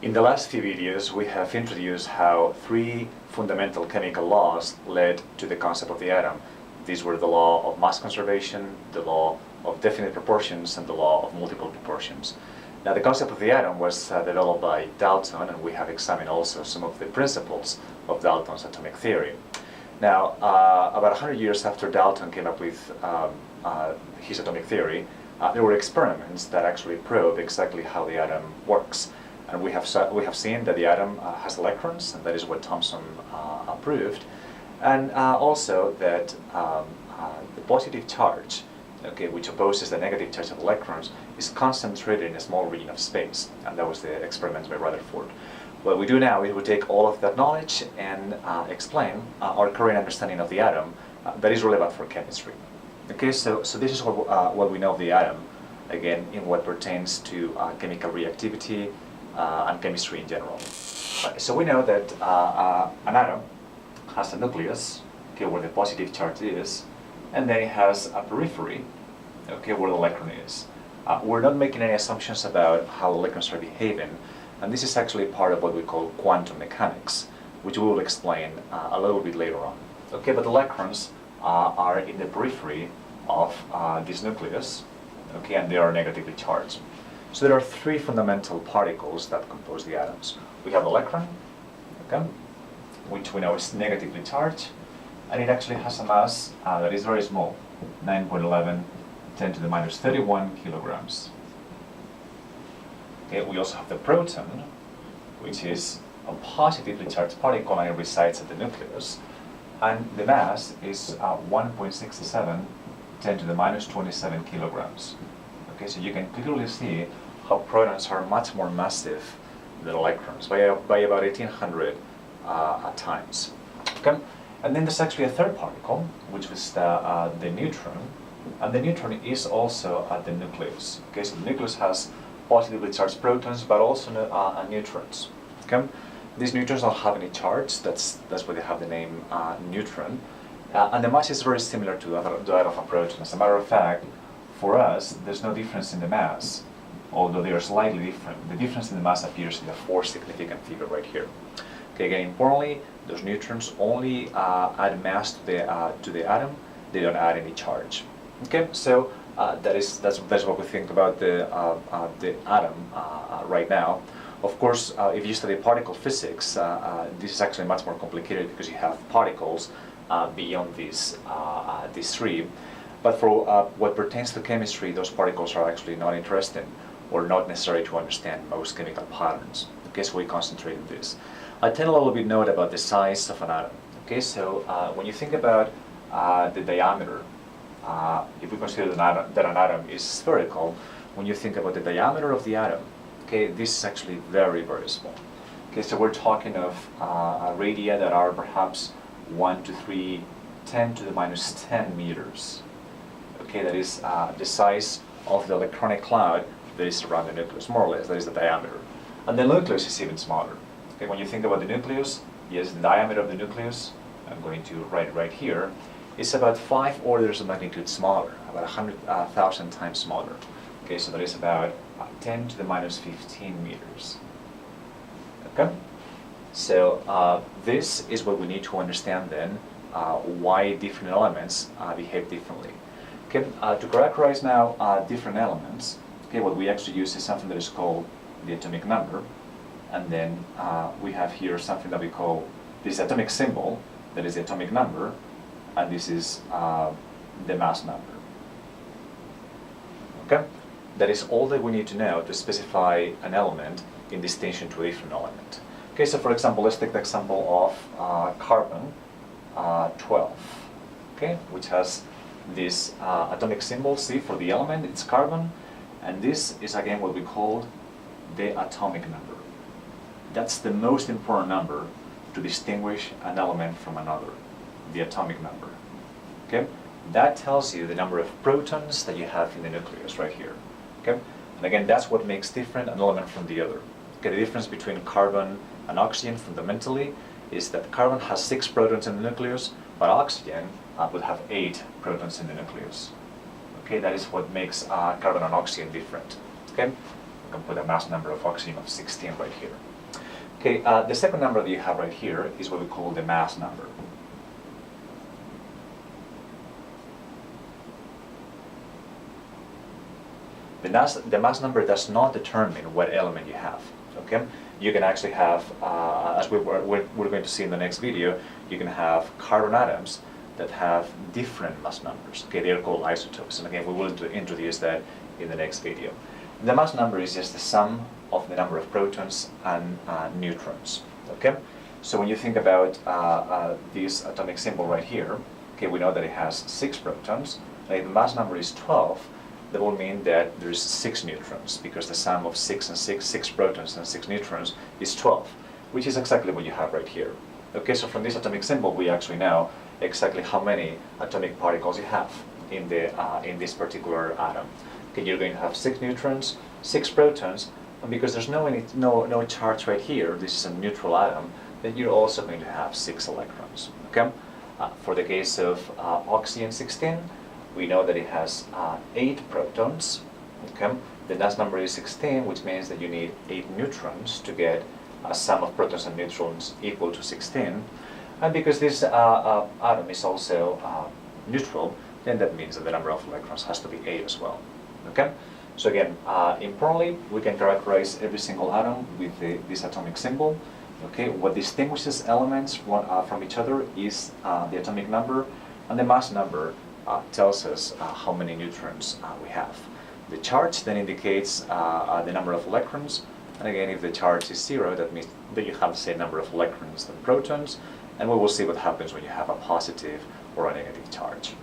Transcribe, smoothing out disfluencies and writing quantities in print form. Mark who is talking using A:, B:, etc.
A: In the last few videos, we have introduced how three fundamental chemical laws led to the concept of the atom. These were the law of mass conservation, the law of definite proportions, and the law of multiple proportions. Now, the concept of the atom was developed by Dalton, and we have examined also some of the principles of Dalton's atomic theory. Now, about 100 years after Dalton came up with his atomic theory, there were experiments that actually probe exactly how the atom works. And we have seen that the atom has electrons, and that is what Thomson proved. And also that the positive charge, which opposes the negative charge of electrons, is concentrated in a small region of space. And that was the experiment by Rutherford. What we do now is we take all of that knowledge and explain our current understanding of the atom that is relevant for chemistry. So this is what we know of the atom, again, in what pertains to chemical reactivity and chemistry in general. So we know that an atom has a nucleus, where the positive charge is, and then it has a periphery, where the electron is. We're not making any assumptions about how electrons are behaving, and this is actually part of what we call quantum mechanics, which we will explain a little bit later on. But the electrons are in the periphery of this nucleus, and they are negatively charged. So there are three fundamental particles that compose the atoms. We have the electron, which we know is negatively charged, and it actually has a mass that is very small, 9.11 10 to the minus 31 kilograms. We also have the proton, which is a positively charged particle, and it resides at the nucleus, and the mass is 1.67 10 to the minus 27 kilograms. So you can clearly see how protons are much more massive than electrons by about 1,800 times. And then there's actually a third particle, which is the neutron, and the neutron is also at the nucleus. So the nucleus has positively charged protons, but also neutrons. These neutrons don't have any charge. That's why they have the name neutron, and the mass is very similar to that of a proton. As a matter of fact, for us, there's no difference in the mass, although they are slightly different. The difference in the mass appears in the fourth significant figure right here. Again, importantly, those neutrons only add mass to the atom. They don't add any charge. So that's what we think about the atom right now. Of course, if you study particle physics, this is actually much more complicated because you have particles beyond these three. But for what pertains to chemistry, those particles are actually not interesting or not necessary to understand most chemical patterns. So we concentrate on this. I tell a little bit note about the size of an atom. So when you think about the diameter, if we consider that an atom is spherical, when you think about the diameter of the atom, this is actually very, very small. So we're talking of radii that are perhaps 1 to 3, 10 to the minus 10 meters. That is the size of the electronic cloud that is around the nucleus, more or less. That is the diameter. And the nucleus is even smaller. When you think about the nucleus, yes, the diameter of the nucleus, I'm going to write it right here, is about 5 orders of magnitude smaller, about 100,000 times smaller. So that is about 10 to the minus 15 meters. So this is what we need to understand then, why different elements behave differently. To characterize now different elements, what we actually use is something that is called the atomic number, and then we have here something that we call this atomic symbol, that is the atomic number, and this is the mass number. That is all that we need to know to specify an element in distinction to a different element. So for example, let's take the example of carbon 12, which has this atomic symbol C for the element, it's carbon, and this is again what we call the atomic number. That's the most important number to distinguish an element from another, the atomic number. That tells you the number of protons that you have in the nucleus right here. And again, that's what makes different an element from the other. The difference between carbon and oxygen fundamentally is that carbon has 6 protons in the nucleus, but oxygen would have 8 protons in the nucleus. That is what makes carbon and oxygen different. We can put a mass number of oxygen of 16 right here. Okay, the second number that you have right here is what we call the mass number. The mass number does not determine what element you have. Okay, you can actually have, as we're going to see in the next video, you can have carbon atoms that have different mass numbers. Okay, they are called isotopes, and again, we will introduce that in the next video. The mass number is just the sum of the number of protons and neutrons. Okay, so when you think about this atomic symbol right here, okay, we know that it has 6 protons. If the mass number is 12, that will mean that there's 6 neutrons, because the sum of 6 and 6 protons and 6 neutrons is 12, which is exactly what you have right here. Okay, so from this atomic symbol, we actually know exactly how many atomic particles you have in this particular atom. Okay, you're going to have 6 neutrons, 6 protons, and because there's no charge right here, this is a neutral atom, then you're also going to have 6 electrons. Okay, for the case of oxygen-16, we know that it has 8 protons. Okay, the mass number is 16, which means that you need 8 neutrons to get a sum of protons and neutrons equal to 16. And because this atom is also neutral, then that means that the number of electrons has to be 8 as well. Okay, so again, importantly, we can characterize every single atom with this atomic symbol. Okay, what distinguishes elements from each other is the atomic number, and the mass number tells us how many neutrons we have. The charge then indicates the number of electrons, and again, if the charge is 0, that means that you have the same number of electrons than protons, and we will see what happens when you have a positive or a negative charge.